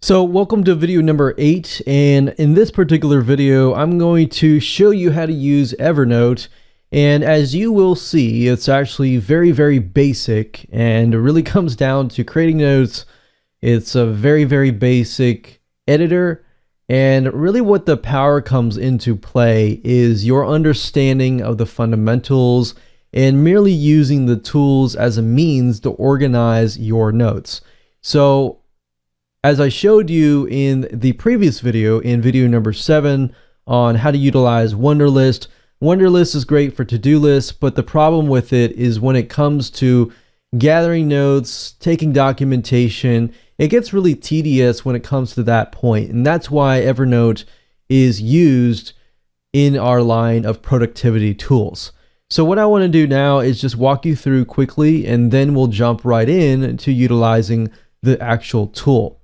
So welcome to video number 8, and in this particular video I'm going to show you how to use Evernote. And as you will see, it's actually very basic, and it really comes down to creating notes. It's a very basic editor, and really what the power comes into play is your understanding of the fundamentals and merely using the tools as a means to organize your notes. So as I showed you in the previous video, in video number 7 on how to utilize Wunderlist, Wunderlist is great for to-do lists, but the problem with it is when it comes to gathering notes, taking documentation, it gets really tedious when it comes to that point. And that's why Evernote is used in our line of productivity tools. So what I want to do now is just walk you through quickly, and then we'll jump right in to utilizing the actual tool.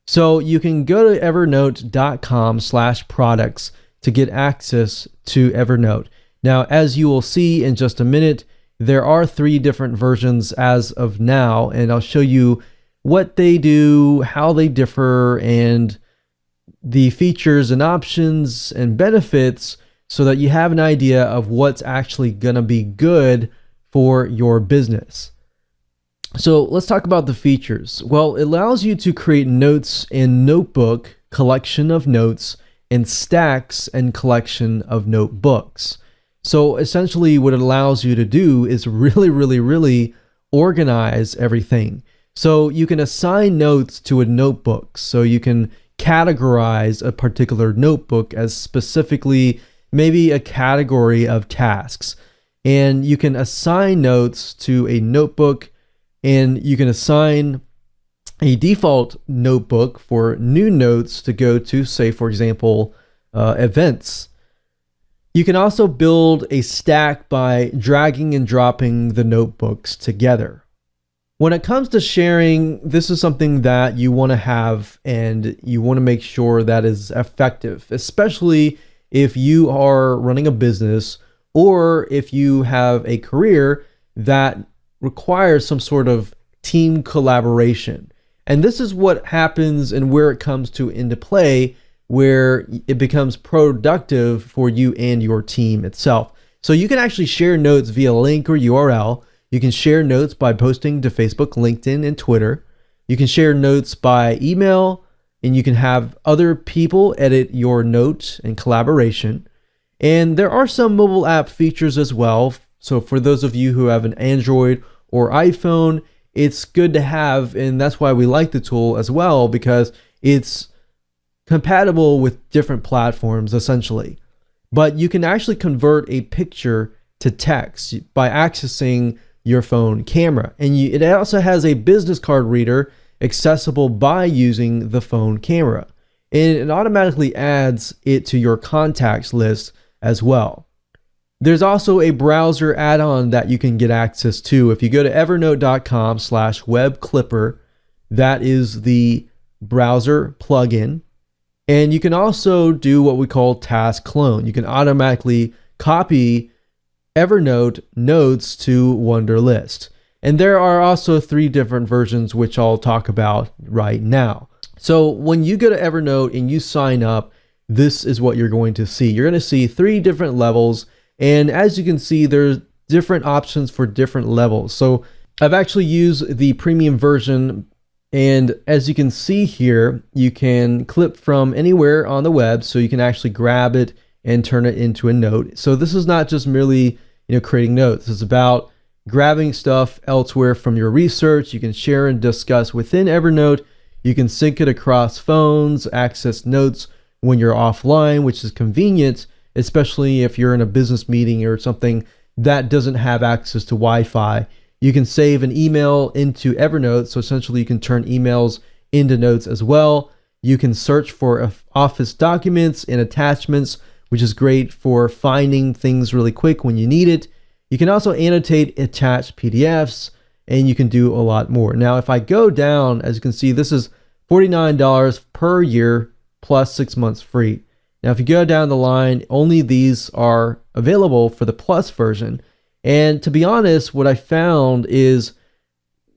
So you can go to evernote.com/products to get access to Evernote. Now, as you will see in just a minute, there are 3 different versions as of now, and I'll show you what they do, how they differ, and the features and options and benefits so that you have an idea of what's actually going to be good for your business. So let's talk about the features. Well, it allows you to create notes in notebook, collection of notes, and stacks and collection of notebooks. So essentially what it allows you to do is really organize everything. So you can assign notes to a notebook. So you can categorize a particular notebook as specifically maybe a category of tasks. And you can assign notes to a notebook, and you can assign a default notebook for new notes to go to, say, for example, events. You can also build a stack by dragging and dropping the notebooks together. When it comes to sharing, this is something that you want to have, and you want to make sure that is effective, especially if you are running a business or if you have a career that requires some sort of team collaboration. And this is what happens and where it comes into play, where it becomes productive for you and your team itself. So you can actually share notes via link or URL. You can share notes by posting to Facebook, LinkedIn, and Twitter. You can share notes by email, and you can have other people edit your note and collaboration. And there are some mobile app features as well. So for those of you who have an Android or iPhone, it's good to have, and that's why we like the tool as well, because it's compatible with different platforms essentially. But you can actually convert a picture to text by accessing your phone camera. And it also has a business card reader accessible by using the phone camera. And it automatically adds it to your contacts list as well. There's also a browser add-on that you can get access to. If you go to evernote.com/webclipper, that is the browser plugin. And you can also do what we call task clone. You can automatically copy Evernote notes to Wunderlist. And there are also 3 different versions, which I'll talk about right now. So when you go to Evernote and you sign up, this is what you're going to see. You're going to see 3 different levels. And as you can see, there's different options for different levels. So I've actually used the premium version. And as you can see here, you can clip from anywhere on the web. So you can actually grab it and turn it into a note. So this is not just merely, creating notes. It's about grabbing stuff elsewhere from your research. You can share and discuss within Evernote. You can sync it across phones, access notes when you're offline, which is convenient, especially if you're in a business meeting or something that doesn't have access to Wi-Fi. You can save an email into Evernote, so essentially you can turn emails into notes as well. You can search for office documents and attachments, which is great for finding things really quick when you need it. You can also annotate attached PDFs, and you can do a lot more. Now, if I go down, as you can see, this is $49 per year plus 6 months free. Now, if you go down the line, only these are available for the Plus version. And to be honest, what I found is,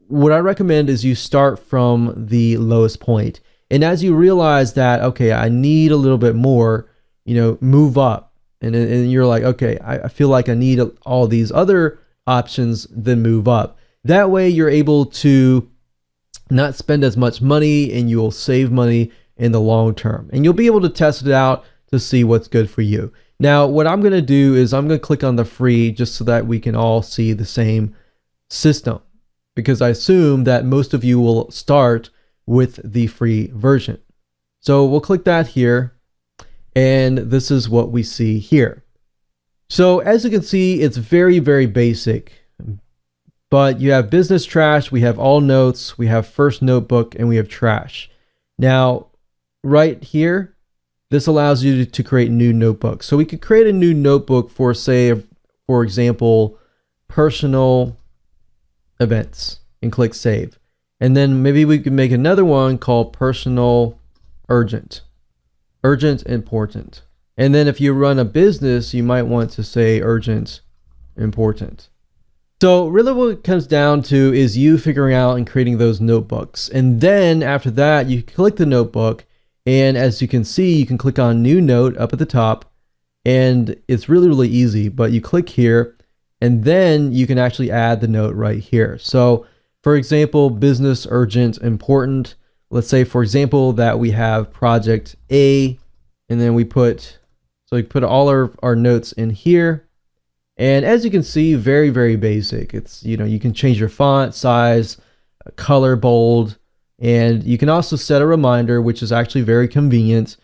what I recommend is you start from the lowest point. And as you realize that, okay, I need a little bit more, move up. And you're like, okay, I feel like I need all these other options, then move up. That way you're able to not spend as much money, and you'll save money in the long term. And you'll be able to test it out to see what's good for you. Now, what I'm going to do is I'm going to click on the free just so that we can all see the same system, because I assume that most of you will start with the free version. So we'll click that here, and this is what we see here. So as you can see, it's very, very basic, but you have business trash, we have all notes, we have first notebook, and we have trash. Now, right here, this allows you to create new notebooks. So we could create a new notebook for, say, for example, personal events, and click save. And then maybe we could make another one called personal urgent, important. And then if you run a business, you might want to say urgent, important. So really what it comes down to is you figuring out and creating those notebooks. And then after that, you click the notebook, and as you can see, you can click on new note up at the top, and it's really, really easy, but you click here, and then you can actually add the note right here. So for example, business, urgent, important. Let's say, for example, that we have project A, and then we put all our notes in here. And as you can see, very, very basic. It's, you can change your font size, color, bold, and you can also set a reminder, which is actually very convenient,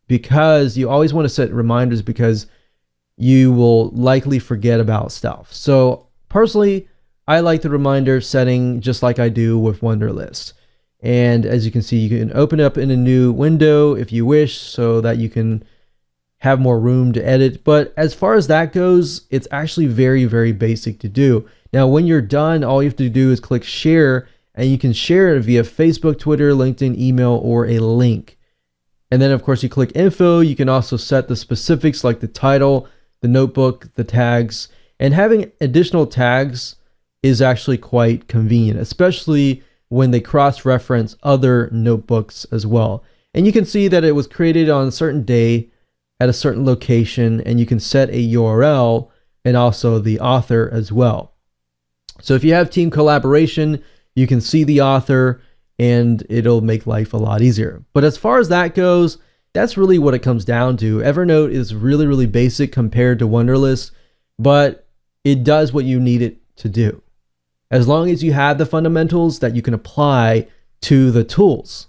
because you always want to set reminders because you will likely forget about stuff. So personally, I like the reminder setting just like I do with Wunderlist. And as you can see, you can open up in a new window if you wish, so that you can have more room to edit. But as far as that goes, it's actually very, very basic to do. Now, when you're done, all you have to do is click share, and you can share it via Facebook, Twitter, LinkedIn, email, or a link. And then of course you click info. You can also set the specifics like the title, the notebook, the tags, and having additional tags is actually quite convenient, especially when they cross-reference other notebooks as well. And you can see that it was created on a certain day at a certain location, and you can set a URL and also the author as well. So if you have team collaboration, you can see the author, and it'll make life a lot easier. But as far as that goes, that's really what it comes down to. Evernote is really, really basic compared to Wunderlist, but it does what you need it to do, as long as you have the fundamentals that you can apply to the tools.